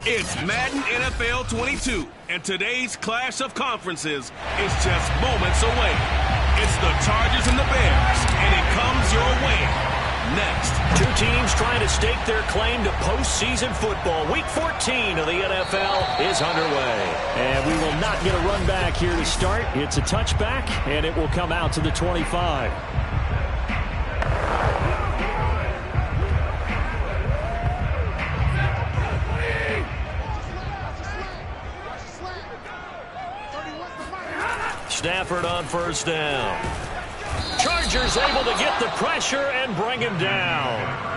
It's Madden NFL 22, and today's clash of conferences is just moments away. It's the Chargers and the Bears, and it comes your way next. Two teams trying to stake their claim to postseason football. Week 14 of the NFL is underway. And we will not get a run back here to start. It's a touchback, and it will come out to the 25. Stafford on first down. Chargers able to get the pressure and bring him down.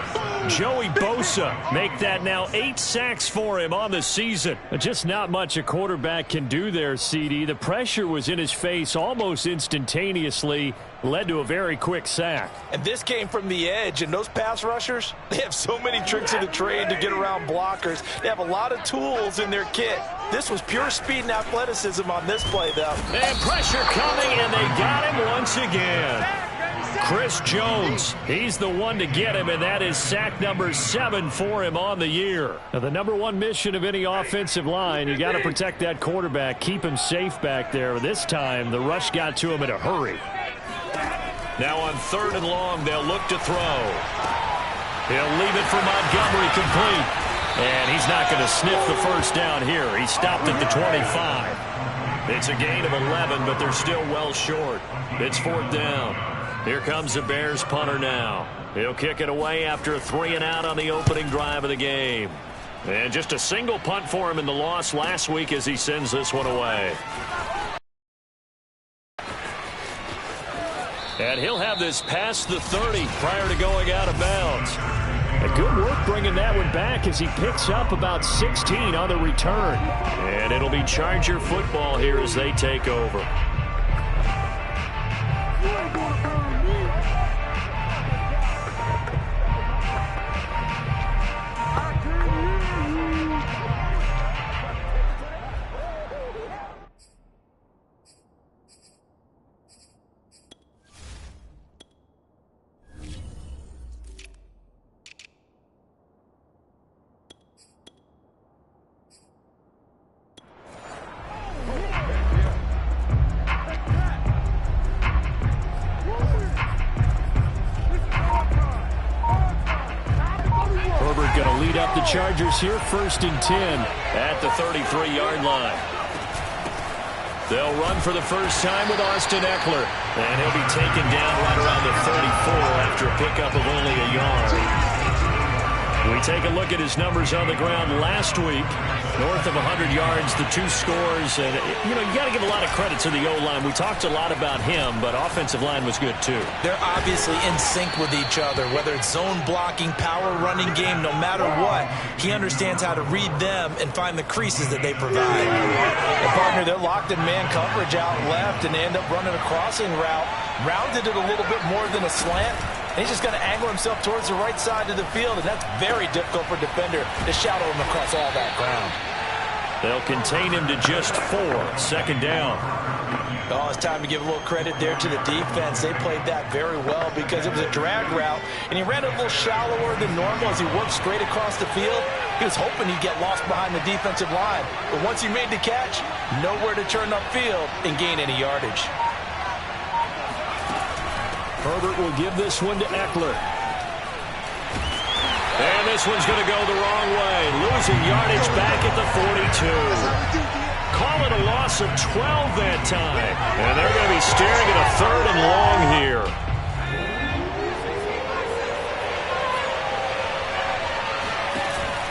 Joey Bosa make that now 8 sacks for him on the season. Just not much a quarterback can do there, CD. The pressure was in his face almost instantaneously, led to a very quick sack. And this came from the edge, and those pass rushers, they have so many tricks of the trade to get around blockers. They have a lot of tools in their kit. This was pure speed and athleticism on this play, though. And pressure coming, and they got him once again. Chris Jones, he's the one to get him, and that is sack number 7 for him on the year. Now, the number one mission of any offensive line, you got to protect that quarterback, keep him safe back there. This time, the rush got to him in a hurry. Now on 3rd and long, they'll look to throw. He'll leave it for Montgomery complete. And he's not going to sniff the first down here. He stopped at the 25. It's a gain of 11, but they're still well short. It's 4th down. Here comes the Bears punter now. He'll kick it away after a 3-and-out on the opening drive of the game. And just a single punt for him in the loss last week as he sends this one away. And he'll have this past the 30 prior to going out of bounds. A good work bringing that one back as he picks up about 16 on the return. And it'll be Charger football here as they take over. Chargers here, 1st and 10 at the 33-yard line. They'll run for the first time with Austin Eckler, and he'll be taken down right around the 34 after a pickup of only a yard. We take a look at his numbers on the ground last week. North of 100 yards, the 2 scores, and you got to give a lot of credit to the O-line. We talked a lot about him, but offensive line was good too. They're obviously in sync with each other, whether it's zone blocking, power running game, no matter what. He understands how to read them and find the creases that they provide. And partner, they're locked in man coverage out left, and they end up running a crossing route. Rounded it a little bit more than a slant. And he's just going to angle himself towards the right side of the field, and that's very difficult for a defender to shadow him across all that ground. They'll contain him to just 4. 2nd down. Oh, it's time to give a little credit there to the defense. They played that very well because it was a drag route, and he ran it a little shallower than normal as he worked straight across the field. He was hoping he'd get lost behind the defensive line, but once he made the catch, nowhere to turn upfield and gain any yardage. Herbert will give this one to Eckler. And this one's going to go the wrong way. Losing yardage back at the 42. Call it a loss of 12 that time. And they're going to be staring at a 3rd and long here.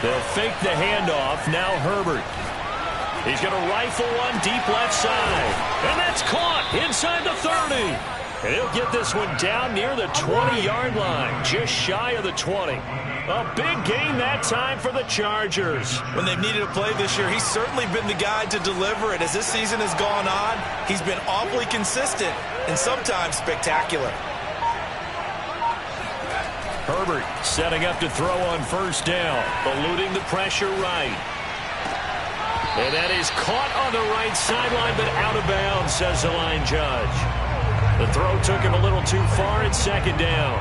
They'll fake the handoff. Now Herbert. He's going to rifle one deep left side. And that's caught inside the 30. And he'll get this one down near the 20-yard line, just shy of the 20. A big gain that time for the Chargers. When they've needed a play this year, he's certainly been the guy to deliver it. As this season has gone on, he's been awfully consistent and sometimes spectacular. Herbert setting up to throw on 1st down, eluding the pressure right. And that is caught on the right sideline, but out of bounds, says the line judge. The throw took him a little too far. It's 2nd down.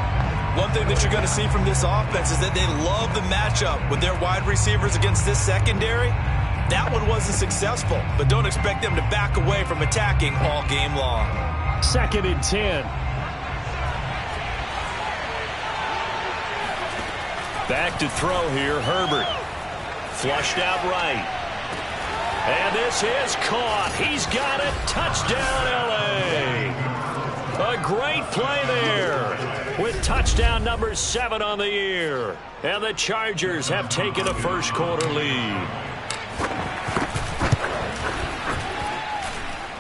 One thing that you're going to see from this offense is that they love the matchup with their wide receivers against this secondary. That one wasn't successful, but don't expect them to back away from attacking all game long. 2nd and 10. Back to throw here, Herbert. Flushed out right. And this is caught. He's got it. Touchdown, L.A. A great play there with touchdown number 7 on the year. And the Chargers have taken a first-quarter lead.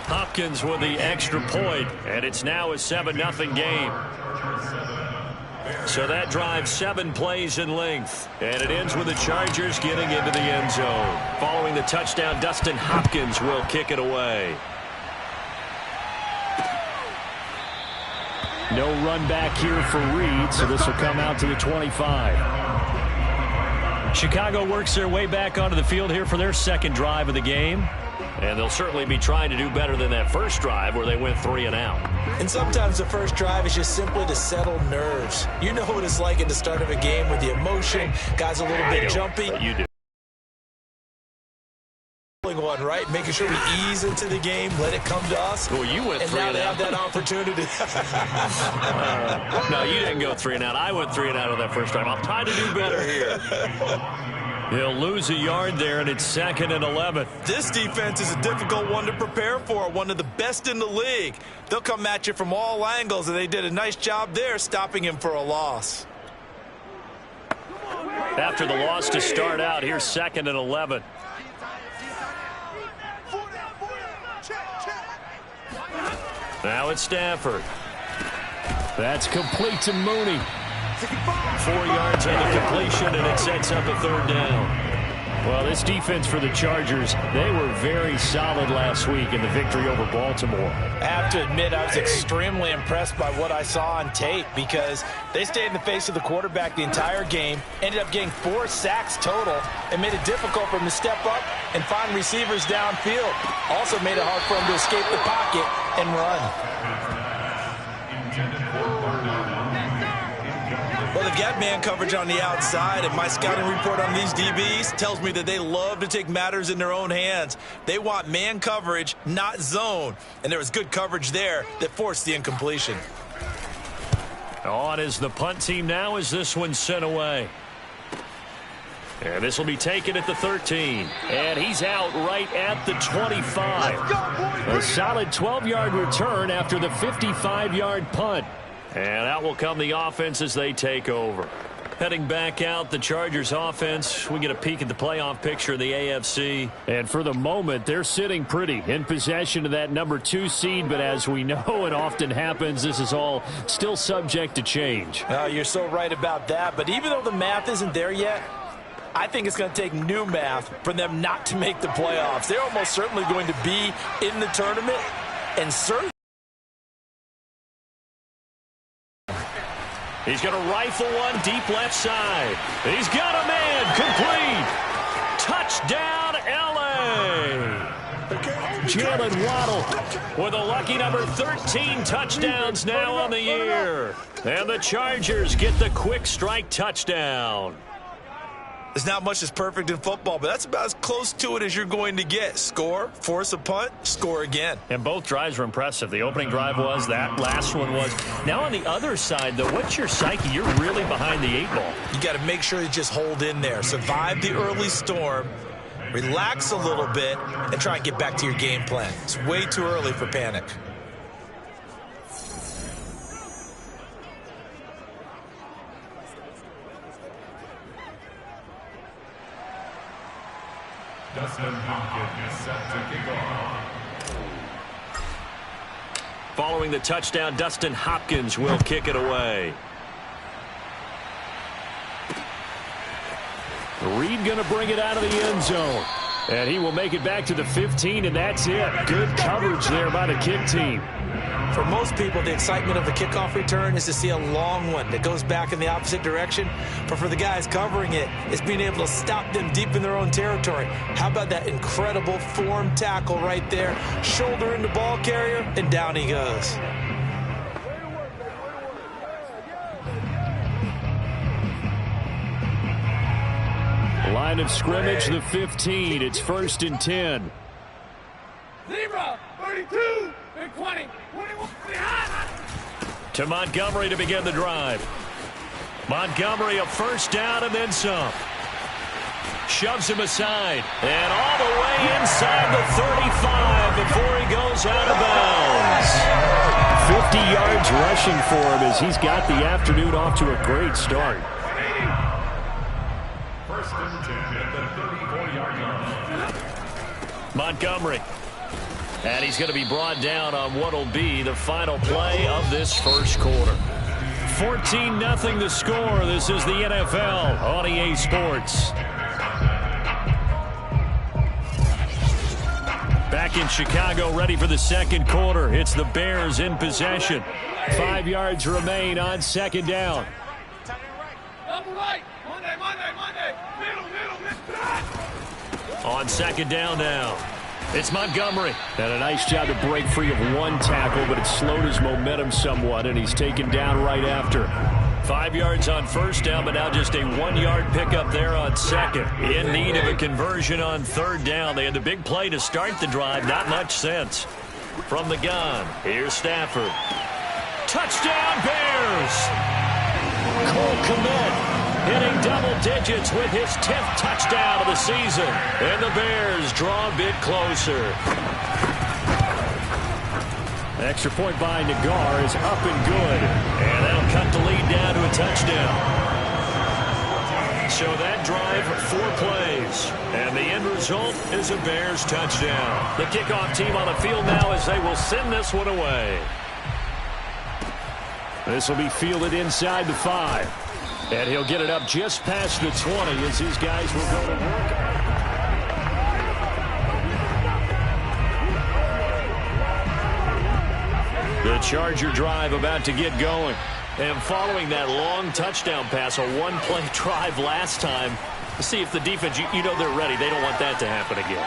Hopkins with the extra point, and it's now a 7-0 game. So that drives 7 plays in length, and it ends with the Chargers getting into the end zone. Following the touchdown, Dustin Hopkins will kick it away. No run back here for Reed, so this will come out to the 25. Chicago works their way back onto the field here for their second drive of the game. And they'll certainly be trying to do better than that first drive where they went 3 and out. And sometimes the first drive is just simply to settle nerves. You know what it's like at the start of a game with the emotion. Guys a little bit jumpy. You do. One, right? Making sure we ease into the game, let it come to us. Well, you went 3 and out. And now they have that opportunity. No, you didn't go 3 and out. I went 3 and out on that first drive. I'm trying to do better here. He'll lose a yard there, and it's 2nd and 11. This defense is a difficult one to prepare for, one of the best in the league. They'll come at you from all angles, and they did a nice job there stopping him for a loss. After the loss to start out, here's 2nd and 11. Now it's Stafford. That's complete to Mooney. 4 yards on the completion, and it sets up a 3rd down. Well, this defense for the Chargers, they were very solid last week in the victory over Baltimore. I have to admit, I was extremely impressed by what I saw on tape because they stayed in the face of the quarterback the entire game, ended up getting 4 sacks total, and made it difficult for him to step up and find receivers downfield. Also made it hard for him to escape the pocket and run. Well, they've got man coverage on the outside, and my scouting report on these DBs tells me that they love to take matters in their own hands. They want man coverage, not zone, and there was good coverage there that forced the incompletion. On is the punt team now as this one's sent away. And this will be taken at the 13. And he's out right at the 25. A solid 12-yard return after the 55-yard punt. And out will come the offense as they take over. Heading back out, the Chargers offense. We get a peek at the playoff picture of the AFC. And for the moment, they're sitting pretty in possession of that number 2 seed. But as we know, it often happens, this is all still subject to change. You're so right about that. But even though the math isn't there yet, I think it's going to take new math for them not to make the playoffs. They're almost certainly going to be in the tournament, and certainly. He's going to rifle one deep left side. He's got a man complete. Touchdown, L.A. Jalen Waddle with a lucky number 13 touchdowns now on the year. And the Chargers get the quick strike touchdown. There's not much that's perfect in football, but that's about as close to it as you're going to get. Score, force a punt, score again. And both drives were impressive. The opening drive was, that last one was. Now on the other side, though, what's your psyche? You're really behind the 8 ball. You got to make sure you just hold in there. Survive the early storm, relax a little bit, and try and get back to your game plan. It's way too early for panic. Dustin Hopkins is set to kick off. Following the touchdown, Dustin Hopkins will kick it away. Reed going to bring it out of the end zone. And he will make it back to the 15, and that's it. Good coverage there by the kick team. For most people, the excitement of the kickoff return is to see a long one that goes back in the opposite direction. But for the guys covering it, it's being able to stop them deep in their own territory. How about that incredible form tackle right there? Shoulder in the ball carrier, and down he goes. line of scrimmage, the 15. It's 1st and 10. Zebra, 32, and 20, 21, behind. To Montgomery to begin the drive. Montgomery a first down and then some. Shoves him aside. And all the way inside the 35 before he goes out of bounds. 50 yards rushing for him as he's got the afternoon off to a great start. 1st and 10 at the 34-yard line. Montgomery. And he's going to be brought down on what will be the final play of this first quarter. 14-0 the score. This is the NFL on EA Sports. Back in Chicago, ready for the second quarter. It's the Bears in possession. 5 yards remain on 2nd down. On 2nd down now. It's Montgomery. And a nice job to break free of one tackle, but it slowed his momentum somewhat, and he's taken down right after. 5 yards on 1st down, but now just a 1-yard pickup there on 2nd. In need of a conversion on 3rd down. They had the big play to start the drive. Not much sense. From the gun, here's Stafford. Touchdown, Bears! Cole Kmet hitting double digits with his 10th touchdown of the season. And the Bears draw a bit closer. Extra point by Nagar is up and good. And that'll cut the lead down to a touchdown. So that drive, 4 plays. And the end result is a Bears touchdown. The kickoff team on the field now as they will send this one away. This will be fielded inside the 5. And he'll get it up just past the 20 as his guys will go to work. The Charger drive about to get going. And following that long touchdown pass, a one-play drive last time, to see if the defense, you know they're ready. They don't want that to happen again.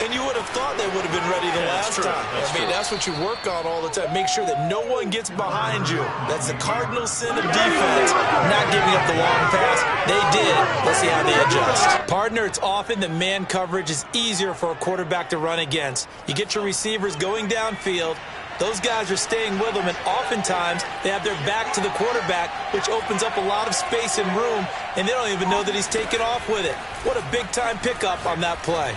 And you would have thought they would have been ready the last time. That's what you work on all the time. Make sure that no one gets behind you. That's the cardinal sin of defense, not giving up the long pass. They did. Let's see how they adjust. Partner, it's often that man coverage is easier for a quarterback to run against. You get your receivers going downfield. Those guys are staying with them, and oftentimes they have their back to the quarterback, which opens up a lot of space and room, and they don't even know that he's taken off with it. What a big-time pickup on that play.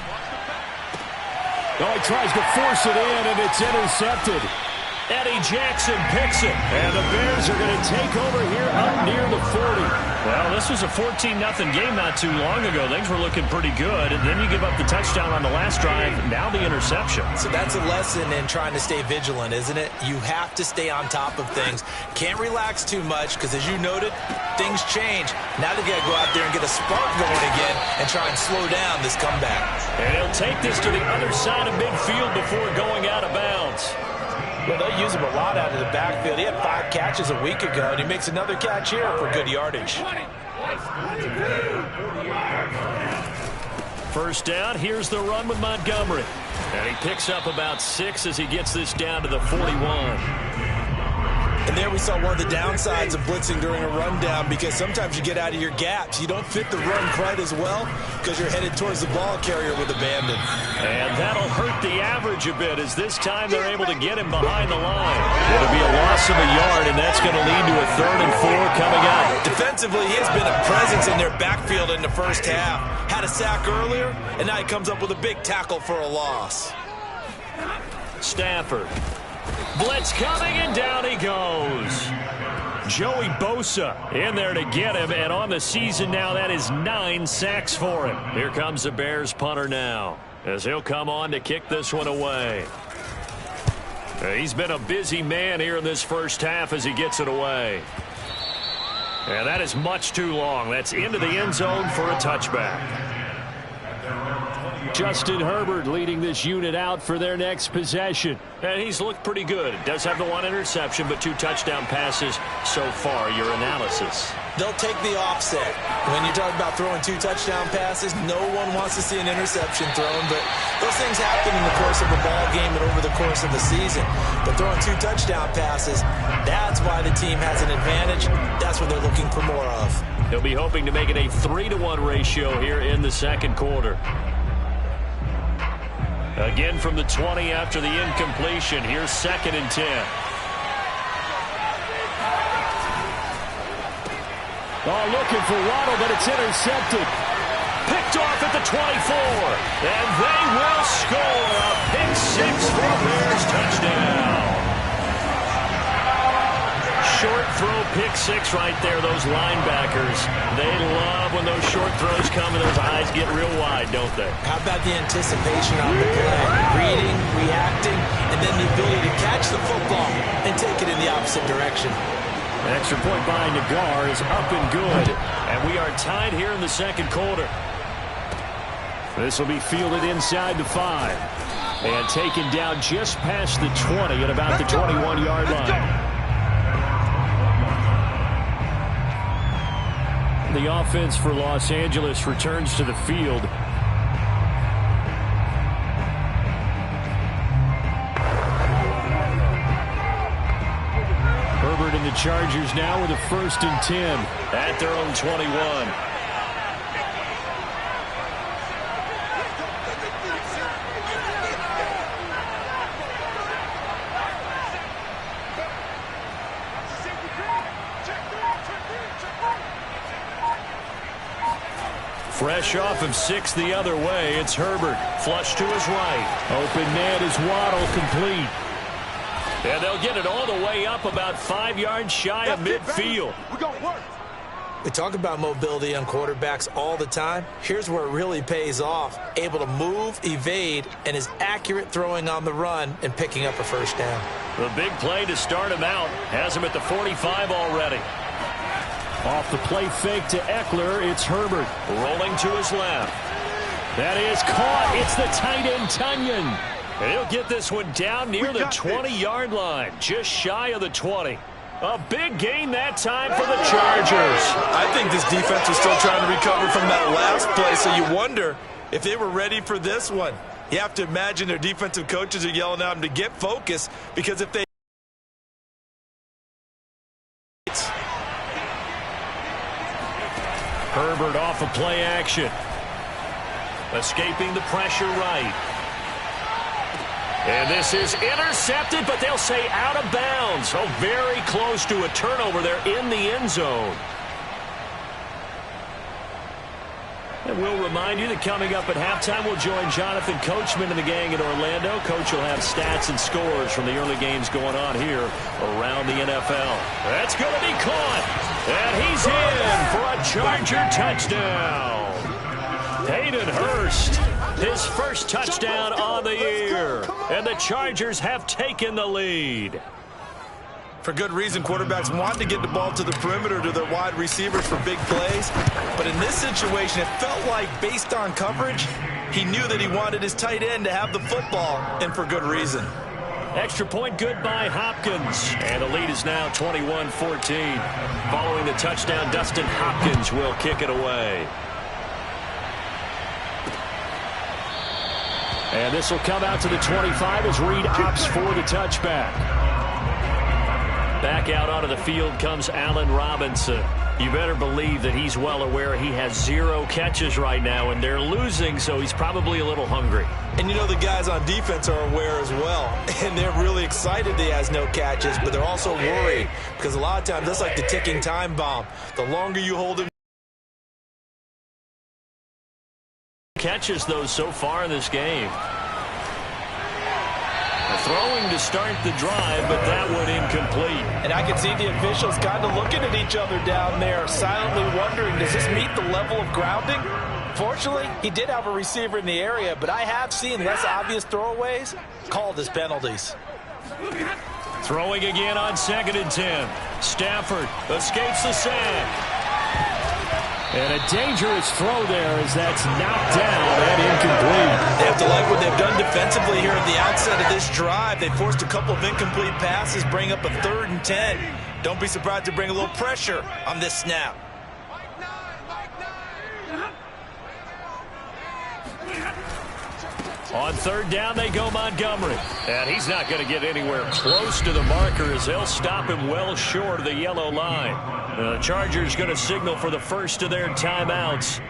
Oh, he tries to force it in, and it's intercepted. Eddie Jackson picks it, and the Bears are going to take over here up near the 40. Well, this was a 14-0 game not too long ago. Things were looking pretty good, and then you give up the touchdown on the last drive, now the interception. So that's a lesson in trying to stay vigilant, isn't it? You have to stay on top of things. Can't relax too much, because as you noted, things change. Now they've got to go out there and get a spark going again and try and slow down this comeback. And he'll take this to the other side of midfield before going out of bounds. Well, they'll use him a lot out of the backfield. He had 5 catches a week ago, and he makes another catch here for good yardage. First down, here's the run with Montgomery. And he picks up about 6 as he gets this down to the 41. And there we saw one of the downsides of blitzing during a rundown, because sometimes you get out of your gaps. You don't fit the run quite as well because you're headed towards the ball carrier with abandon. And that'll hurt the average a bit as this time they're able to get him behind the line. It'll be a loss of a yard, and that's going to lead to a 3rd and 4 coming up. Defensively, he has been a presence in their backfield in the first half. Had a sack earlier, and now he comes up with a big tackle for a loss. Stafford. Blitz coming, and down he goes. Joey Bosa in there to get him, and on the season now, that is 9 sacks for him. Here comes the Bears punter now, as he'll come on to kick this one away. He's been a busy man here in this first half as he gets it away. And that is much too long. That's into the end zone for a touchback. Justin Herbert leading this unit out for their next possession. And he's looked pretty good. Does have the 1 interception, but 2 touchdown passes so far. Your analysis. They'll take the offset. When you talk about throwing 2 touchdown passes, no one wants to see an interception thrown, but those things happen in the course of a ball game and over the course of the season. But throwing 2 touchdown passes, that's why the team has an advantage. That's what they're looking for more of. He'll be hoping to make it a 3-to-1 ratio here in the second quarter. Again from the 20 after the incompletion. Here's 2nd and 10. Oh, looking for Waddle, but it's intercepted. Picked off at the 24. And they will score a pick 6 for a Bears touchdown. Short throw pick 6 right there, those linebackers. They love when those short throws come and those eyes get real wide, don't they? How about the anticipation on the play? Reading, reacting, and then the ability to catch the football and take it in the opposite direction. An extra point by Nagar is up and good. And we are tied here in the second quarter. This will be fielded inside the 5. And taken down just past the 20 at about the 21-yard line. The offense for Los Angeles returns to the field. Herbert and the Chargers now with a 1st and 10 at their own 21. Fresh off of 6 the other way, it's Herbert. Flush to his right. Open man is Waddle, complete. And they'll get it all the way up about 5 yards shy of midfield. We're going to work. We talk about mobility on quarterbacks all the time. Here's where it really pays off. Able to move, evade, and is accurate throwing on the run and picking up a 1st down. The big play to start him out has him at the 45 already. Off the play fake to Eckler, it's Herbert. Rolling to his left. That is caught. It's the tight end, Tunyon. And he'll get this one down near the 20-yard line, just shy of the 20. A big gain that time for the Chargers. I think this defense is still trying to recover from that last play, so you wonder if they were ready for this one. You have to imagine their defensive coaches are yelling at them to get focused, because if they Herbert off of play action. Escaping the pressure right. And this is intercepted, but they'll say out of bounds. Oh, very close to a turnover there in the end zone. And we'll remind you that coming up at halftime, we'll join Jonathan Coachman and the gang in Orlando. Coach will have stats and scores from the early games going on here around the NFL. That's going to be caught. And he's in for a Charger touchdown. Hayden Hurst, his first touchdown on the year. And the Chargers have taken the lead. For good reason, quarterbacks want to get the ball to the perimeter to their wide receivers for big plays. But in this situation, it felt like, based on coverage, he knew that he wanted his tight end to have the football, and for good reason. Extra point good by Hopkins. And the lead is now 21-14. Following the touchdown, Dustin Hopkins will kick it away. And this will come out to the 25 as Reed opts for the touchback. Back out onto the field comes Allen Robinson. You better believe that he's well aware he has 0 catches right now, and they're losing, so he's probably a little hungry. And you know the guys on defense are aware as well, and they're really excited he has no catches, but they're also worried because a lot of times that's like the ticking time bomb. The longer you hold him. Catches those so far in this game. Throwing to start the drive, but that one incomplete. And I can see the officials kind of looking at each other down there, silently wondering, does this meet the level of grounding? Fortunately, he did have a receiver in the area, but I have seen less obvious throwaways called as penalties. Throwing again on 2nd and 10. Stafford escapes the sack. And a dangerous throw there as that's knocked down and incomplete. They have to like what they've done defensively here at the outset of this drive. They forced a couple of incomplete passes, bring up a 3rd and 10. Don't be surprised to bring a little pressure on this snap. On 3rd down, they go Montgomery. coming. And he's not going to get anywhere close to the marker as they'll stop him well short of the yellow line. The Chargers going to signal for the first of their timeouts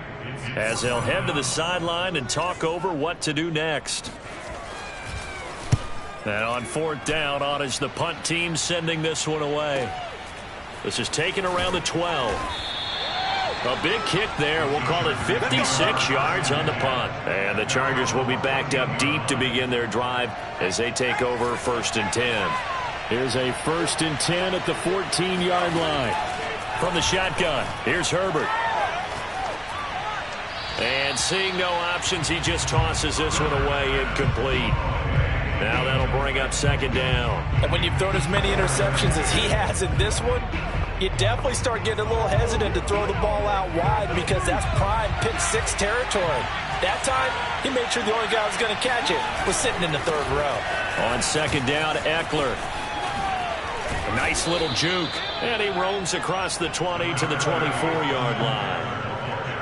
as they'll head to the sideline and talk over what to do next. And on fourth down, on is the punt team sending this one away. This is taken around the 12. A big kick there. We'll call it 56 yards on the punt. And the Chargers will be backed up deep to begin their drive as they take over 1st and 10. Here's a 1st and 10 at the 14-yard line. From the shotgun, here's Herbert. And seeing no options, he just tosses this one away, incomplete. Now that'll bring up 2nd down. And when you've thrown as many interceptions as he has in this one, you definitely start getting a little hesitant to throw the ball out wide because that's prime pick 6 territory. That time, he made sure the only guy who was going to catch it was sitting in the 3rd row. On 2nd down, Eckler. A nice little juke. And he roams across the 20 to the 24-yard line.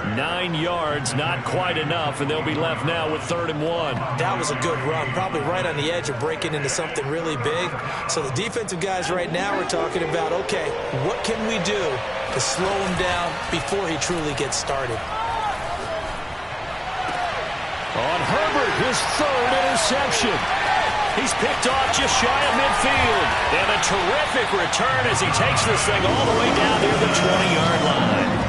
9 yards, not quite enough, and they'll be left now with 3rd and 1. That was a good run, probably right on the edge of breaking into something really big. So the defensive guys right now are talking about, okay, what can we do to slow him down before he truly gets started? On Herbert, his 3rd interception. He's picked off just shy of midfield. And a terrific return as he takes this thing all the way down near the 20-yard line.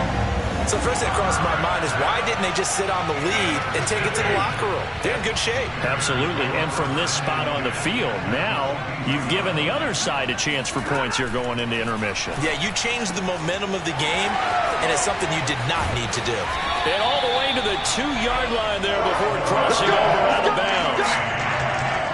So first thing that crossed my mind is why didn't they just sit on the lead and take it to the locker room? They're in good shape. Absolutely. And from this spot on the field, now you've given the other side a chance for points here going into intermission. Yeah, you changed the momentum of the game, and it's something you did not need to do. And all the way to the 2-yard line there before crossing over out of bounds.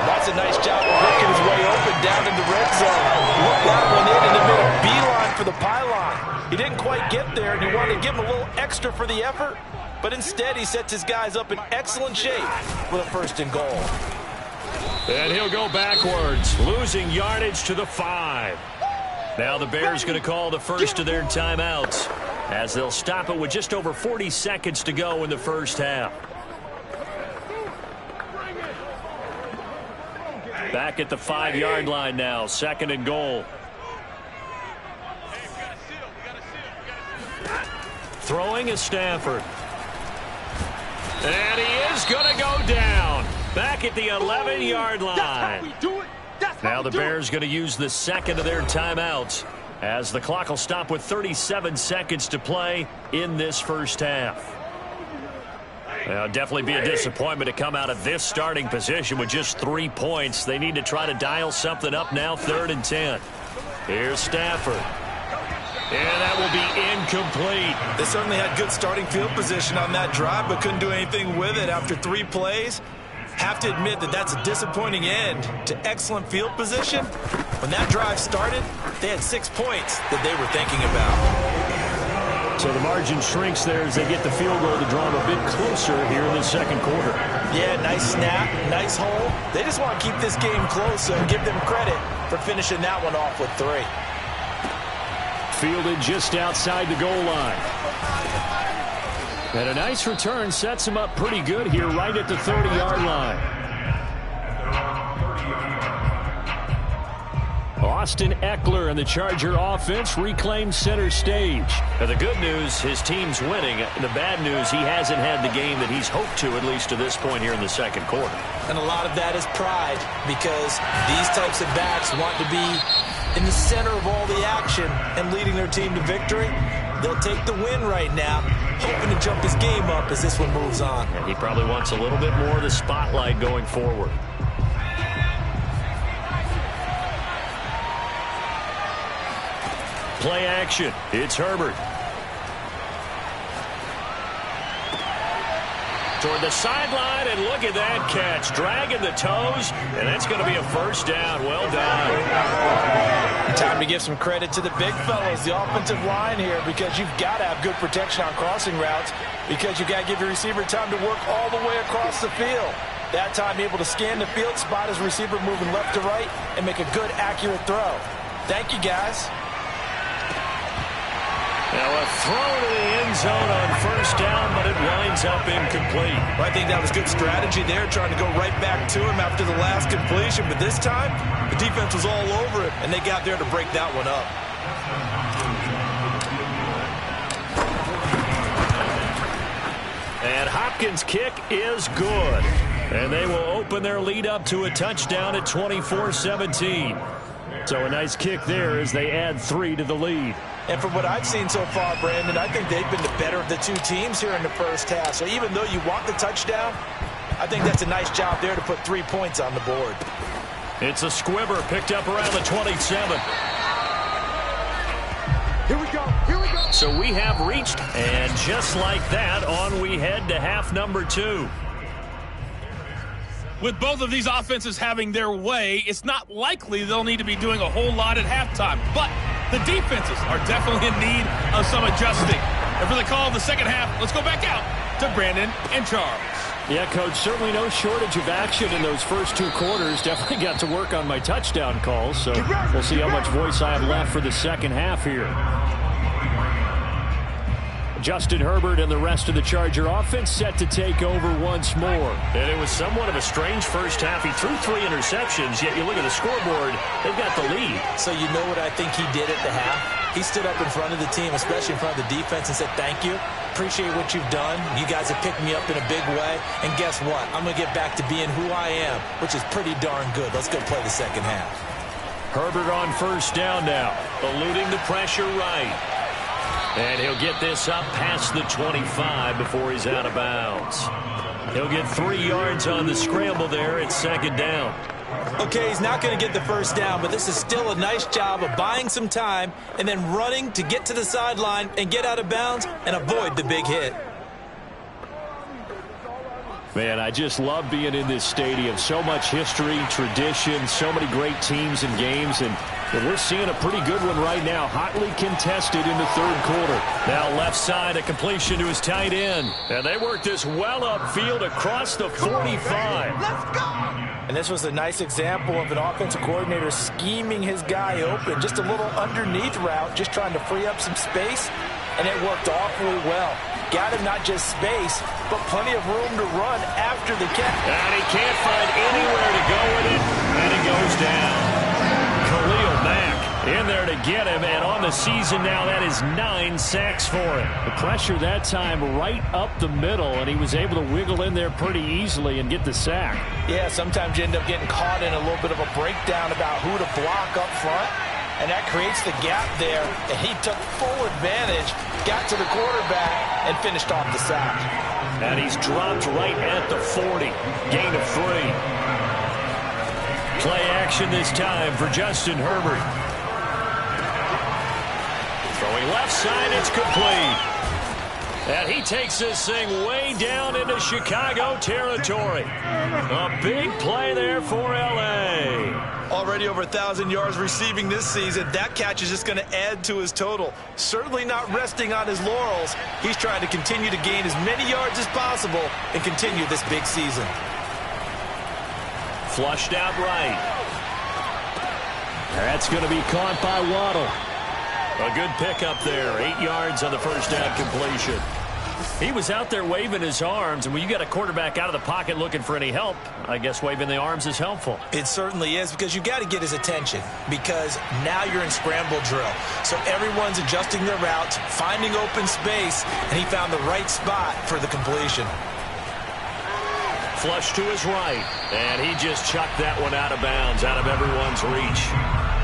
That's a nice job of working his way open down in the red zone. Look that one in and then made a beeline for the pylon. He didn't quite get there, and you wanted to give him a little extra for the effort, but instead he sets his guys up in excellent shape with a 1st and goal. And he'll go backwards, losing yardage to the 5. Now the Bears going to call the first of their timeouts as they'll stop it with just over 40 seconds to go in the first half. Back at the 5-yard line now, 2nd and goal. Throwing is Stafford. And he is going to go down. Back at the 11-yard line. Now the Bears going to use the 2nd of their timeouts as the clock will stop with 37 seconds to play in this first half. Well, definitely be a disappointment to come out of this starting position with just 3 points. They need to try to dial something up now, 3rd and 10. Here's Stafford. And that will be incomplete. They certainly had good starting field position on that drive, but couldn't do anything with it after 3 plays. Have to admit that that's a disappointing end to excellent field position. When that drive started, they had 6 points that they were thinking about. So the margin shrinks there as they get the field goal to draw them a bit closer here in the 2nd quarter. Yeah, nice snap, nice hole. They just want to keep this game close, so give them credit for finishing that one off with 3. Fielded just outside the goal line. And a nice return sets him up pretty good here right at the 30-yard line. Austin Eckler and the Charger offense reclaim center stage. Now the good news, his team's winning. The bad news, he hasn't had the game that he's hoped to, at least to this point here in the 2nd quarter. And a lot of that is pride, because these types of backs want to be in the center of all the action and leading their team to victory. They'll take the win right now, hoping to jump his game up as this one moves on. And he probably wants a little bit more of the spotlight going forward. Play action. It's Herbert. Toward the sideline, and look at that catch. Dragging the toes, and that's going to be a 1st down. Well done. Time to give some credit to the big fellas, the offensive line here, because you've got to have good protection on crossing routes, because you've got to give your receiver time to work all the way across the field. That time able to scan the field, spot his receiver moving left to right, and make a good, accurate throw. Thank you, guys. Now a throw to the end zone on first down, but it winds up incomplete. Well, I think that was good strategy there, trying to go right back to him after the last completion. But this time, the defense was all over it, and they got there to break that one up. And Hopkins' kick is good. And they will open their lead up to a touchdown at 24-17. So a nice kick there as they add 3 to the lead. And from what I've seen so far, Brandon, I think they've been the better of the two teams here in the first half. So even though you want the touchdown, I think that's a nice job there to put 3 points on the board. It's a squibber picked up around the 27. Here we go. Here we go. So we have reached, and just like that, on we head to half number 2. With both of these offenses having their way, it's not likely they'll need to be doing a whole lot at halftime. But the defenses are definitely in need of some adjusting. And for the call of the second half, let's go back out to Brandon and Charles. Yeah, Coach, certainly no shortage of action in those first 2 quarters. Definitely got to work on my touchdown calls, so we'll see how much voice I have left for the second half here. Justin Herbert and the rest of the Charger offense set to take over once more. And it was somewhat of a strange first half. He threw 3 interceptions, yet you look at the scoreboard, they've got the lead. So you know what I think he did at the half? He stood up in front of the team, especially in front of the defense, and said, thank you. Appreciate what you've done. You guys have picked me up in a big way. And guess what? I'm going to get back to being who I am, which is pretty darn good. Let's go play the second half. Herbert on first down now, eluding the pressure right. And he'll get this up past the 25 before he's out of bounds. He'll get 3 yards on the scramble there at second down. Okay, he's not going to get the first down, but this is still a nice job of buying some time and then running to get to the sideline and get out of bounds and avoid the big hit. Man, I just love being in this stadium. So much history, tradition, so many great teams and games, and we're seeing a pretty good one right now, hotly contested in the third quarter. Now left side, a completion to his tight end. And they work this well upfield across the 45. Let's go. And this was a nice example of an offensive coordinator scheming his guy open. Just a little underneath route, just trying to free up some space, and it worked awfully well. Got him not just space, but plenty of room to run after the catch. And he can't find anywhere to go with it, and he goes down. Khalil Mack in there to get him, and on the season now, that is 9 sacks for him. The pressure that time right up the middle, and he was able to wiggle in there pretty easily and get the sack. Yeah, sometimes you end up getting caught in a little bit of a breakdown about who to block up front, and that creates the gap there, and he took full advantage, got to the quarterback, and finished off the sack. And he's dropped right at the 40, gain of 3. Play action this time for Justin Herbert. Throwing left side, it's complete. And he takes this thing way down into Chicago territory. A big play there for L.A. Already over 1,000 yards receiving this season. That catch is just going to add to his total. Certainly not resting on his laurels. He's trying to continue to gain as many yards as possible and continue this big season. Flushed out right. That's going to be caught by Waddle. A good pickup there. 8 yards on the first down completion. He was out there waving his arms, and when you got a quarterback out of the pocket looking for any help, I guess waving the arms is helpful. It certainly is, because you got to get his attention, because now you're in scramble drill. So everyone's adjusting their routes, finding open space, and he found the right spot for the completion. Flush to his right, and he just chucked that one out of bounds, out of everyone's reach.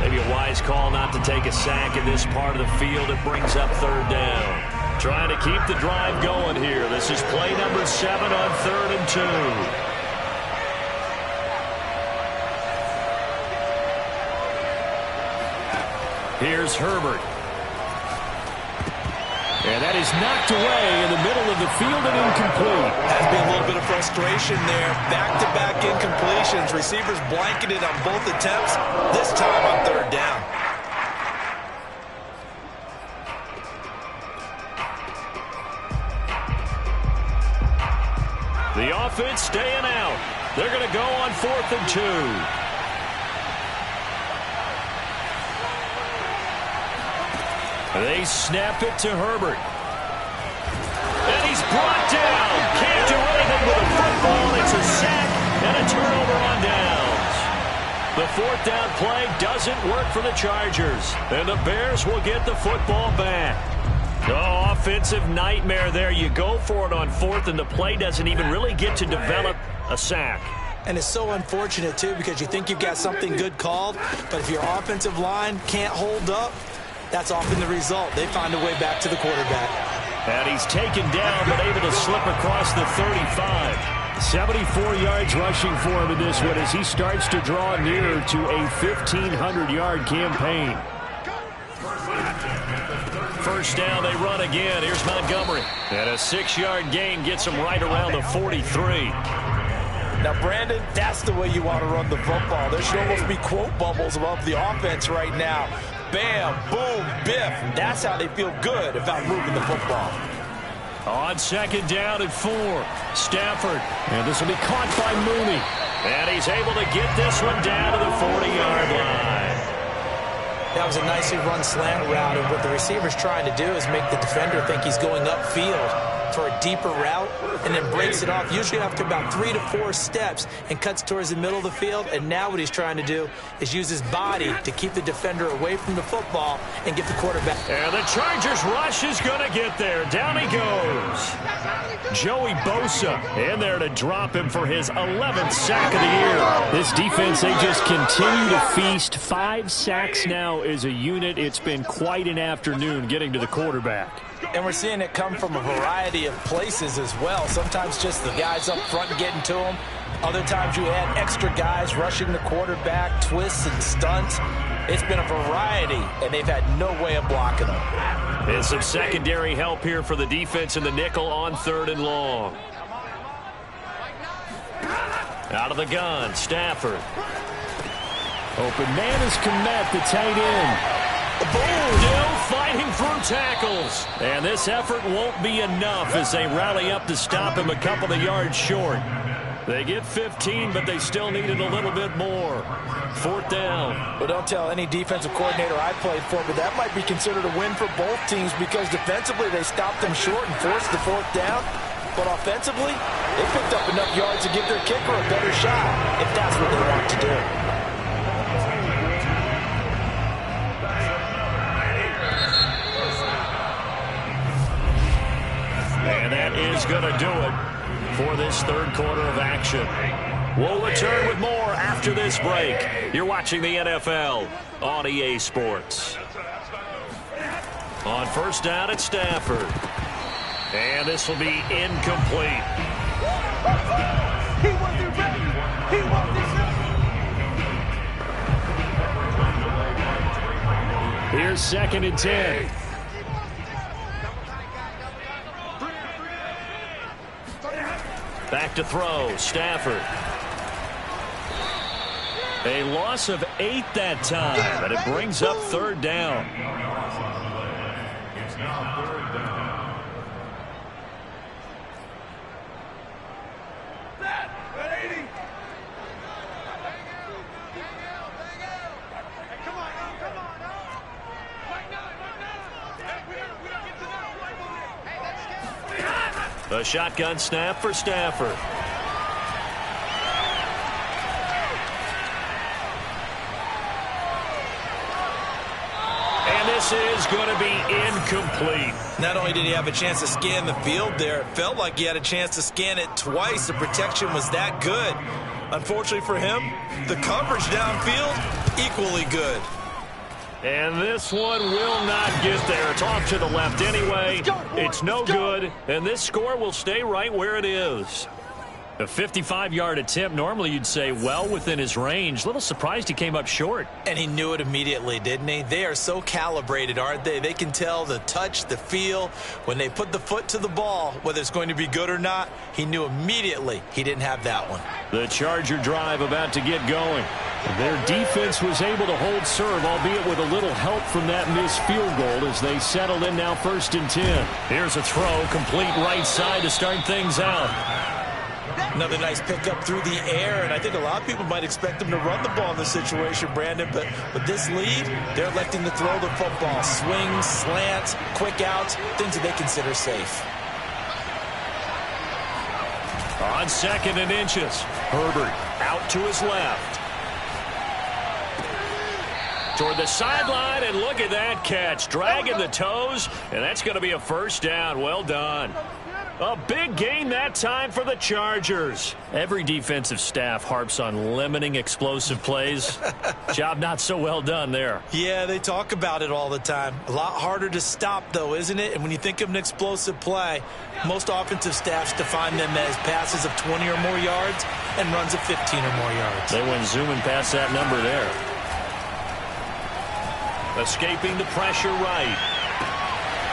Maybe a wise call not to take a sack in this part of the field. It brings up third down. Trying to keep the drive going here. This is play number 7 on 3rd and 2. Here's Herbert. And that is knocked away in the middle of the field and incomplete. Has been a little bit of frustration there. Back-to-back incompletions. Receivers blanketed on both attempts, this time on 3rd down. The offense staying out. They're going to go on 4th and 2. They snap it to Herbert. And he's brought down. Can't do anything with a football. It's a sack and a turnover on downs. The fourth down play doesn't work for the Chargers. And the Bears will get the football back. Oh, offensive nightmare there. You go for it on fourth, and the play doesn't even really get to develop a sack. And it's so unfortunate, too, because you think you've got something good called, but if your offensive line can't hold up, that's often the result. They find a way back to the quarterback. And he's taken down, but able to slip across the 35. 74 yards rushing for him in this one as he starts to draw nearer to a 1,500-yard campaign. First down, they run again. Here's Montgomery. And a 6-yard gain gets him right around the 43. Now, Brandon, that's the way you want to run the football. There should almost be quote bubbles above the offense right now. Bam, boom, biff. That's how they feel good about moving the football. On second down at 4, Stafford. And this will be caught by Mooney. And he's able to get this one down to the 40-yard line. That was a nicely run slant route, and what the receiver's trying to do is make the defender think he's going upfield for a deeper route and then breaks it off, usually after about 3 to 4 steps, and cuts towards the middle of the field. And now what he's trying to do is use his body to keep the defender away from the football and get the quarterback. And the Chargers rush is going to get there. Down he goes. Joey Bosa in there to drop him for his 11th sack of the year. This defense, they just continue to feast. 5 sacks now as a unit. It's been quite an afternoon getting to the quarterback. And we're seeing it come from a variety of places as well. Sometimes just the guys up front getting to him. Other times you had extra guys rushing the quarterback, twists and stunts. It's been a variety, and they've had no way of blocking them. And some secondary help here for the defense in the nickel on 3rd and long. Out of the gun, Stafford. Open man is Kmet, the tight end. Still fighting through tackles. And this effort won't be enough as they rally up to stop him a couple of yards short. They get 15, but they still needed a little bit more. 4th down. Well, don't tell any defensive coordinator I played for, but that might be considered a win for both teams because defensively they stopped them short and forced the 4th down. But offensively, they picked up enough yards to give their kicker a better shot if that's what they want to do. And that is going to do it for this 3rd quarter of action. We'll return with more after this break. You're watching the NFL on EA Sports. On 1st down at Stafford. And this will be incomplete. He wasn't ready. He wasn't ready. Here's 2nd and 10. Back to throw, Stafford. A loss of 8 that time, and it brings up 3rd down. It's now 3rd down. A shotgun snap for Stafford. And this is going to be incomplete. Not only did he have a chance to scan the field there, it felt like he had a chance to scan it twice. The protection was that good. Unfortunately for him, the coverage downfield, equally good. And this one will not get there. It's off to the left anyway. It's no good, and this score will stay right where it is. A 55-yard attempt, normally you'd say well within his range. Little surprised he came up short. And he knew it immediately, didn't he? They are so calibrated, aren't they? They can tell the touch, the feel. When they put the foot to the ball, whether it's going to be good or not, he knew immediately he didn't have that one. The Charger drive about to get going. Their defense was able to hold serve, albeit with a little help from that missed field goal as they settled in now 1st and 10. Here's a throw, complete right side to start things out. Another nice pickup through the air, and I think a lot of people might expect them to run the ball in this situation, Brandon, but with this lead, they're electing to throw the football. Swings, slants, quick outs, things that they consider safe. On 2nd and inches, Herbert out to his left. Toward the sideline, and look at that catch. Dragging the toes, and that's going to be a first down. Well done. A big gain that time for the Chargers. Every defensive staff harps on limiting explosive plays. Job not so well done there. Yeah, they talk about it all the time. A lot harder to stop, though, isn't it? And when you think of an explosive play, most offensive staffs define them as passes of 20 or more yards and runs of 15 or more yards. They went zooming past that number there. Escaping the pressure right.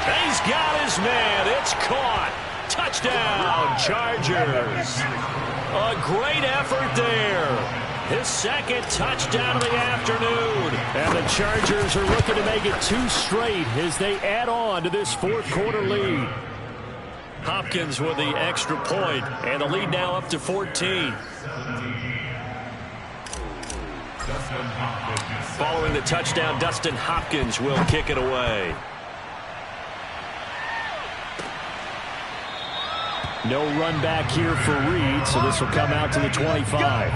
He's got his man. It's caught. Touchdown, Chargers. A great effort there. His 2nd touchdown of the afternoon. And the Chargers are looking to make it 2 straight as they add on to this 4th quarter lead. Hopkins with the extra point, and the lead now up to 14. Following the touchdown, Dustin Hopkins will kick it away. No run back here for Reed, so this will come out to the 25.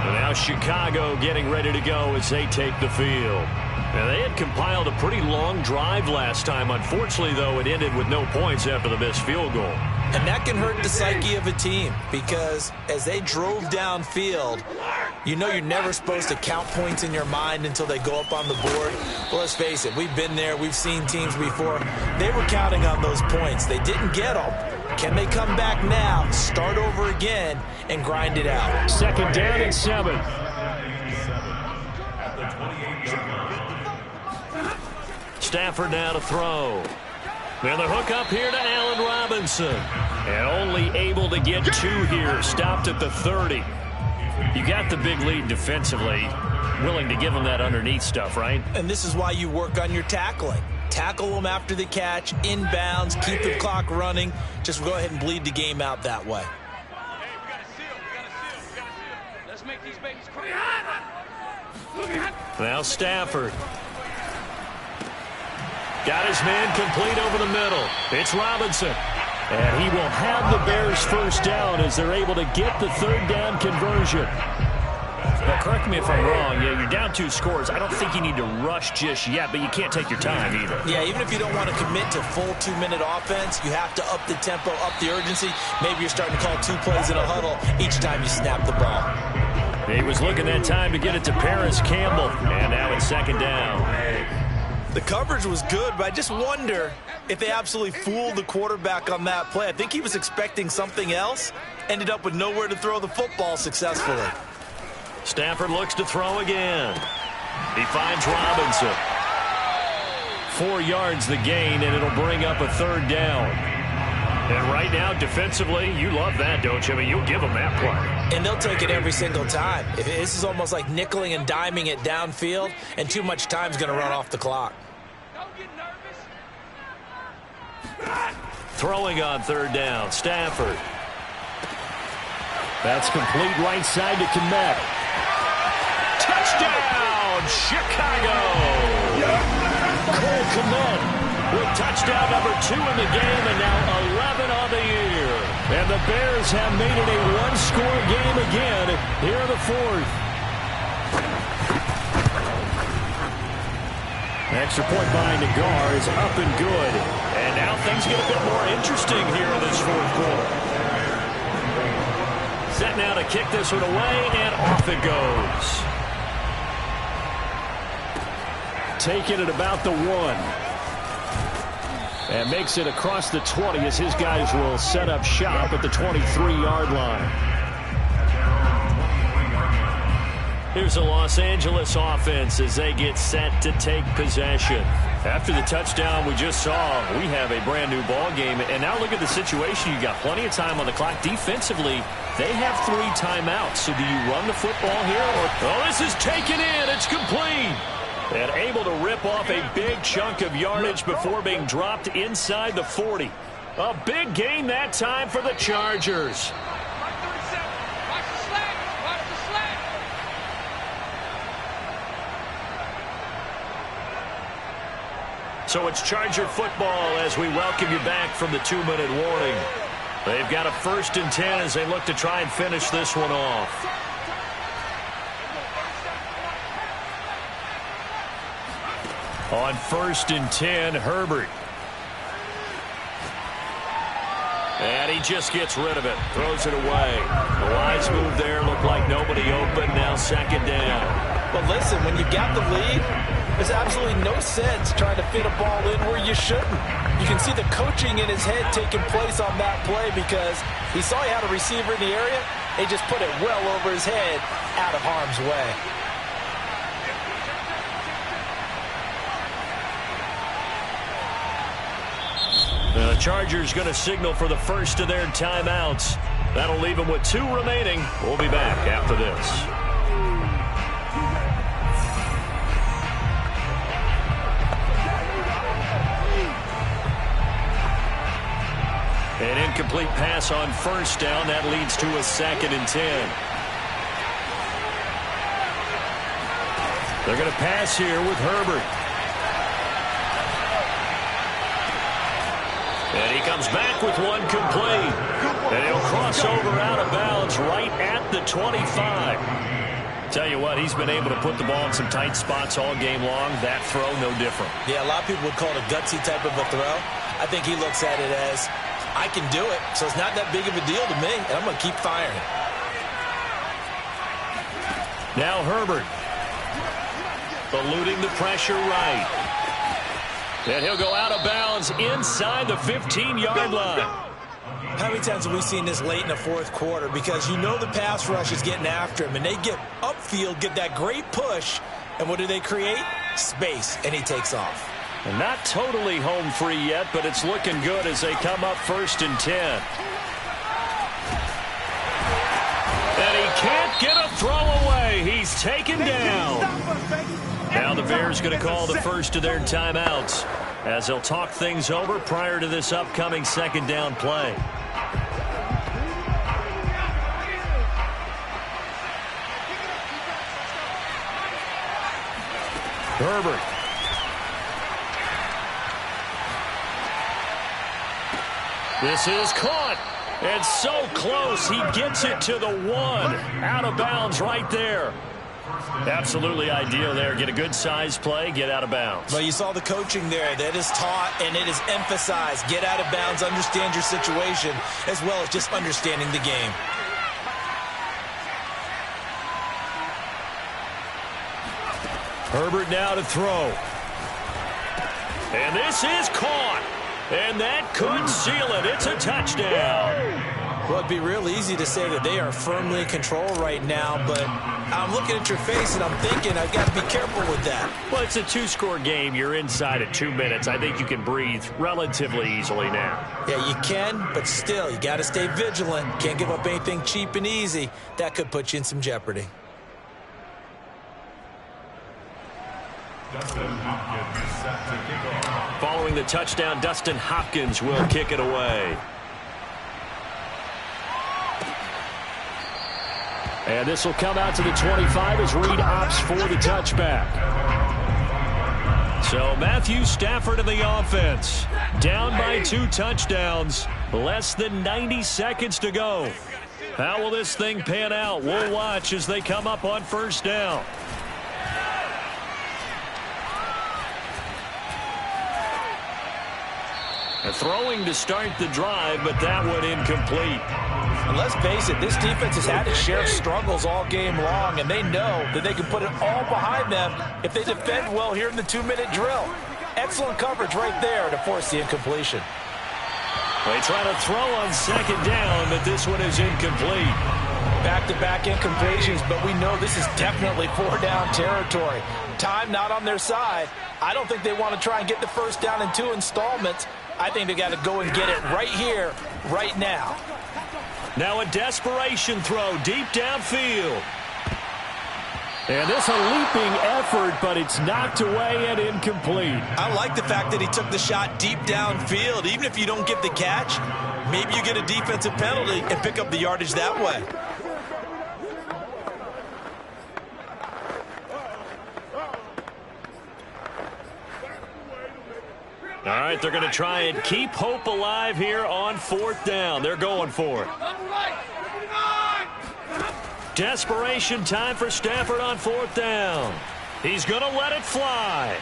And now Chicago getting ready to go as they take the field. Now, they had compiled a pretty long drive last time. Unfortunately, though, it ended with no points after the missed field goal. And that can hurt the psyche of a team because as they drove downfield, you know you're never supposed to count points in your mind until they go up on the board. Well, let's face it, we've been there. We've seen teams before. They were counting on those points. They didn't get them. Can they come back now, start over again, and grind it out? 2nd down and 7. Stafford now to throw. And the hook up here to Allen Robinson. And only able to get 2 here. Stopped at the 30. You got the big lead defensively. Willing to give them that underneath stuff, right? And this is why you work on your tackling. Tackle them after the catch, inbounds, keep the clock running. Just go ahead and bleed the game out that way. Hey, we got a seal. Let's make these babies cry. Now Stafford. Got his man complete over the middle. It's Robinson. And he will have the Bears first down as they're able to get the 3rd down conversion. Now, correct me if I'm wrong. Yeah, you're down 2 scores. I don't think you need to rush just yet, but you can't take your time either. Yeah, even if you don't want to commit to full 2-minute offense, you have to up the tempo, up the urgency. Maybe you're starting to call 2 plays in a huddle each time you snap the ball. He was looking that time to get it to Paris Campbell. And now it's 2nd down. The coverage was good, but I just wonder if they absolutely fooled the quarterback on that play. I think he was expecting something else, ended up with nowhere to throw the football successfully. Stafford looks to throw again. He finds Robinson. 4 yards the gain, and it'll bring up a 3rd down. And right now, defensively, you love that, don't you? I mean, you'll give them that play. And they'll take it every single time. This is almost like nickeling and diming it downfield, and too much time's going to run off the clock. Don't get nervous. Throwing on 3rd down, Stafford. That's complete right side to Kmet. Touchdown, Chicago! Cole Kmet with touchdown number 2 in the game, and now 11 on the year. And the Bears have made it a 1-score game again here in the 4th. Extra point by Nagar is up and good. And now things get a bit more interesting here in this 4th quarter. Set now to kick this one away, and off it goes. Taking it about the 1. And makes it across the 20 as his guys will set up shop at the 23-yard line. Here's the Los Angeles offense as they get set to take possession. After the touchdown we just saw, we have a brand new ball game. And now look at the situation. You got plenty of time on the clock. Defensively, they have 3 timeouts. So do you run the football here? Oh, this is taken in. It's complete. And able to rip off a big chunk of yardage before being dropped inside the 40. A big gain that time for the Chargers. Watch the slack. Watch the slack. So it's Charger football as we welcome you back from the 2-minute warning. They've got a 1st and 10 as they look to try and finish this one off. On 1st and 10, Herbert. And he just gets rid of it, throws it away. The wise move there, looked like nobody open, now 2nd down. But listen, when you got the lead, there's absolutely no sense trying to fit a ball in where you shouldn't. You can see the coaching in his head taking place on that play because he saw he had a receiver in the area. He just put it well over his head, out of harm's way. The Chargers going to signal for the first of their timeouts. That'll leave them with 2 remaining. We'll be back after this. An incomplete pass on 1st down. That leads to a 2nd and 10. They're going to pass here with Herbert. And he comes back with one complete. And he'll cross over out of bounds right at the 25. Tell you what, he's been able to put the ball in some tight spots all game long. That throw, no different. Yeah, a lot of people would call it a gutsy type of a throw. I think he looks at it as, I can do it, so it's not that big of a deal to me, and I'm going to keep firing. Now Herbert. Eluding the pressure right. And he'll go out of bounds inside the 15-yard line. How many times have we seen this late in the 4th quarter? Because you know the pass rush is getting after him, and they get upfield, get that great push, and what do they create? Space, and he takes off. And not totally home free yet, but it's looking good as they come up 1st and 10. And he can't get a throw away. He's taken down. Now the Bears going to call the first of their timeouts as they'll talk things over prior to this upcoming 2nd down play. Herbert. This is caught. And so close, he gets it to the 1. Out of bounds right there. Absolutely ideal there. Get a good size play, get out of bounds. Well, you saw the coaching there. That is taught and it is emphasized. Get out of bounds, understand your situation, as well as just understanding the game. Herbert now to throw. And this is caught. And that could seal it. It's a touchdown. Well, it'd be real easy to say that they are firmly in control right now, but I'm looking at your face and I'm thinking I've got to be careful with that. Well, it's a 2-score game. You're inside at 2 minutes. I think you can breathe relatively easily now. Yeah, you can, but still, you got to stay vigilant. Can't give up anything cheap and easy. That could put you in some jeopardy. Following the touchdown, Dustin Hopkins will kick it away. And this will come out to the 25 as Reed opts for the touchback. So Matthew Stafford in the offense. Down by 2 touchdowns. Less than 90 seconds to go. How will this thing pan out? We'll watch as they come up on 1st down. And throwing to start the drive, but that one incomplete. And let's face it, this defense has had its share of struggles all game long, and they know that they can put it all behind them if they defend well here in the 2-minute drill. Excellent coverage right there to force the incompletion. They try to throw on 2nd down, but this one is incomplete. Back-to-back incompletions, but we know this is definitely 4-down territory. Time not on their side. I don't think they want to try and get the 1st down in 2 installments. I think they got to go and get it right here, right now. Now a desperation throw deep downfield. And this a leaping effort, but it's knocked away and incomplete. I like the fact that he took the shot deep downfield. Even if you don't get the catch, maybe you get a defensive penalty and pick up the yardage that way. All right, they're going to try and keep hope alive here on 4th down. They're going for it. Desperation time for Stafford on 4th down. He's going to let it fly.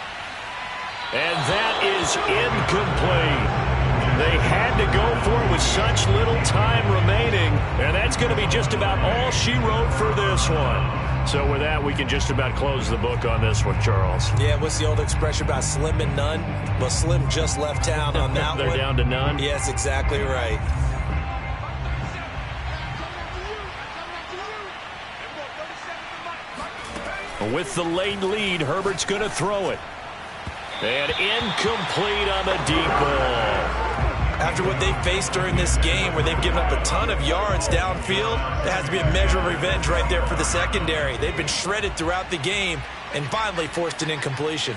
And that is incomplete. They had to go for it with such little time remaining, and that's going to be just about all she wrote for this one. So with that, we can just about close the book on this one, Charles. Yeah, what's the old expression about slim and none? Well, Slim just left town on that They're one. down to none? Yes, exactly right. With the late lead, Herbert's going to throw it. And incomplete on the deep ball. After what they faced during this game where they've given up a ton of yards downfield, there has to be a measure of revenge right there for the secondary. They've been shredded throughout the game and finally forced an incompletion.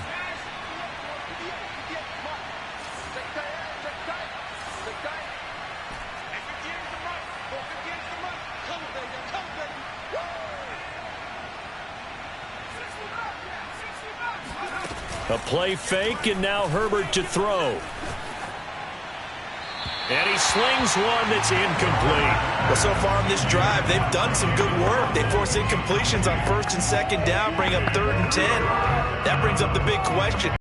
A play fake, and now Herbert to throw. And he slings one that's incomplete. Well, so far on this drive, they've done some good work. They force incompletions on 1st and 2nd down, bring up 3rd and 10. That brings up the big question.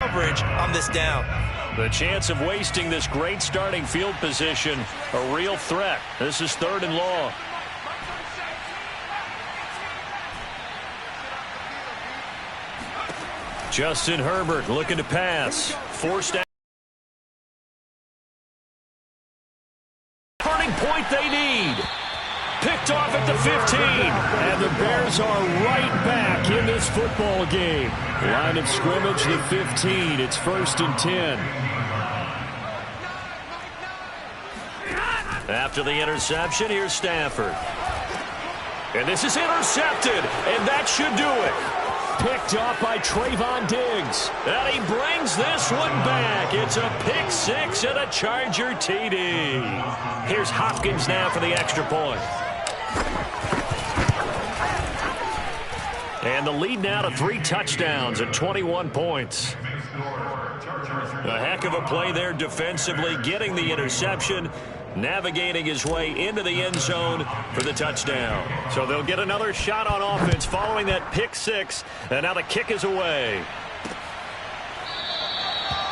Coverage on this down. The chance of wasting this great starting field position, a real threat. This is 3rd and long. Justin Herbert looking to pass. Forced out. Turning point they need. Picked off at the 15. And the Bears are right back in this football game. Line of scrimmage, the 15. It's 1st and 10. After the interception, here's Stafford. And this is intercepted. And that should do it. Picked off by Trayvon Diggs. And he brings this one back. It's a pick 6 and a Charger TD. Here's Hopkins now for the extra point. And the lead now to 3 touchdowns and 21 points. A heck of a play there defensively, getting the interception, navigating his way into the end zone for the touchdown. So they'll get another shot on offense following that pick 6, and now the kick is away.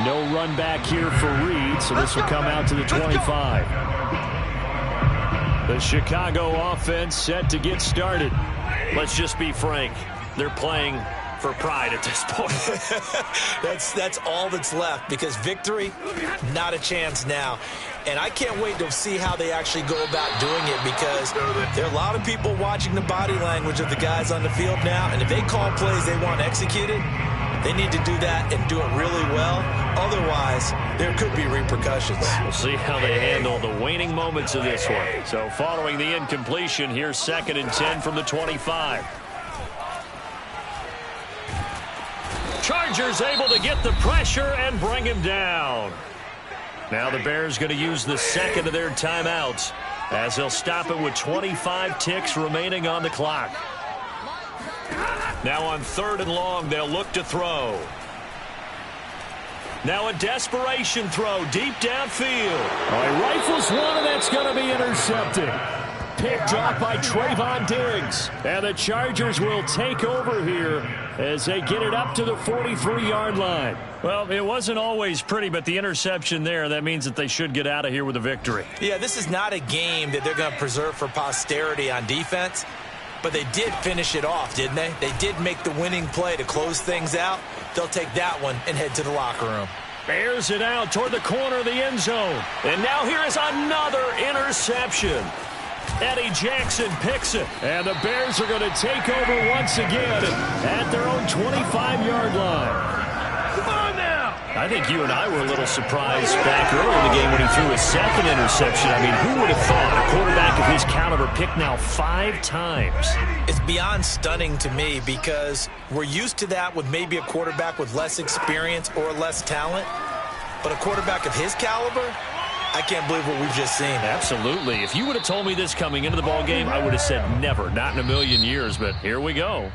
No run back here for Reed, so this will come out to the 25. The Chicago offense set to get started. Let's just be frank. They're playing for pride at this point. That's all that's left, because victory, not a chance now. And I can't wait to see how they actually go about doing it, because there are a lot of people watching the body language of the guys on the field now, and if they call plays they want executed, they need to do that and do it really well. Otherwise, there could be repercussions. We'll see how they handle the waning moments of this one. So following the incompletion, here's 2nd and 10 from the 25. Chargers able to get the pressure and bring him down. Now the Bears going to use the second of their timeouts as they'll stop it with 25 ticks remaining on the clock. Now on 3rd and long, they'll look to throw. Now a desperation throw deep downfield. He rifles one, and that's going to be intercepted. Picked off by Trayvon Diggs. And the Chargers will take over here as they get it up to the 43-yard line. Well, it wasn't always pretty, but the interception there, that means that they should get out of here with a victory. Yeah, this is not a game that they're going to preserve for posterity on defense, but they did finish it off, didn't they? They did make the winning play to close things out. They'll take that one and head to the locker room. Bears it out toward the corner of the end zone. And now here is another interception. Eddie Jackson picks it. And the Bears are going to take over once again at their own 25-yard line. Come on now. I think you and I were a little surprised back early in the game when he threw his second interception. I mean, who would have thought a quarterback of his caliber picked now 5 times? It's beyond stunning to me because we're used to that with maybe a quarterback with less experience or less talent. But a quarterback of his caliber, I can't believe what we've just seen. Absolutely. If you would have told me this coming into the ball game, I would have said never, not in a million years. But here we go.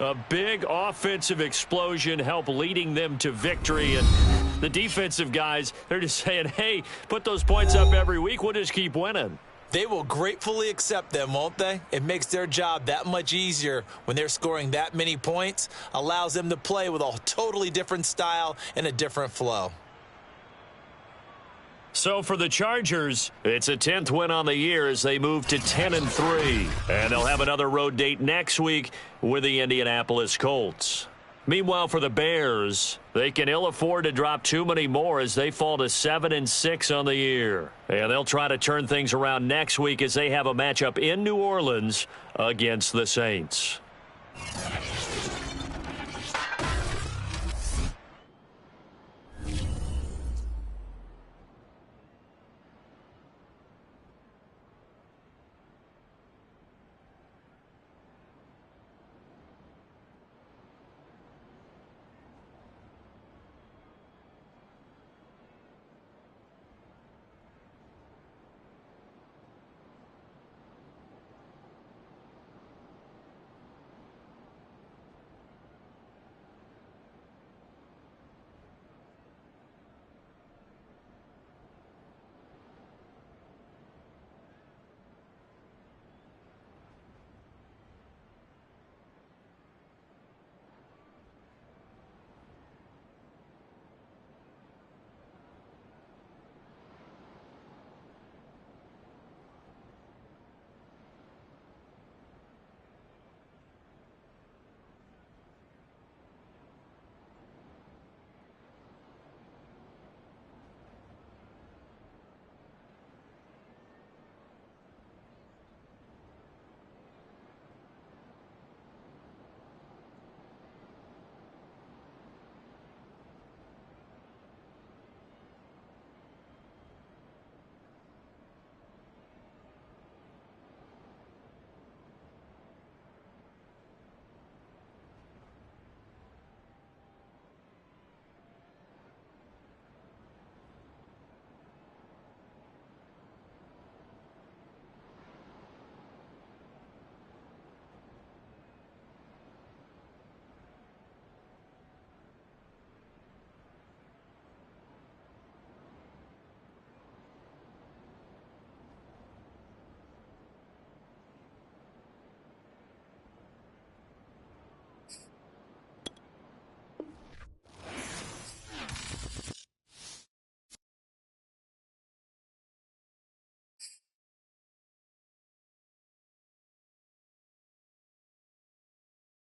A big offensive explosion helped leading them to victory. And the defensive guys, they're just saying, hey, put those points up every week. We'll just keep winning. They will gratefully accept them, won't they? It makes their job that much easier when they're scoring that many points. Allows them to play with a totally different style and a different flow. So for the Chargers, it's a 10th win on the year as they move to 10-3. And they'll have another road date next week with the Indianapolis Colts. Meanwhile, for the Bears, they can ill afford to drop too many more as they fall to 7-6 on the year. And they'll try to turn things around next week as they have a matchup in New Orleans against the Saints.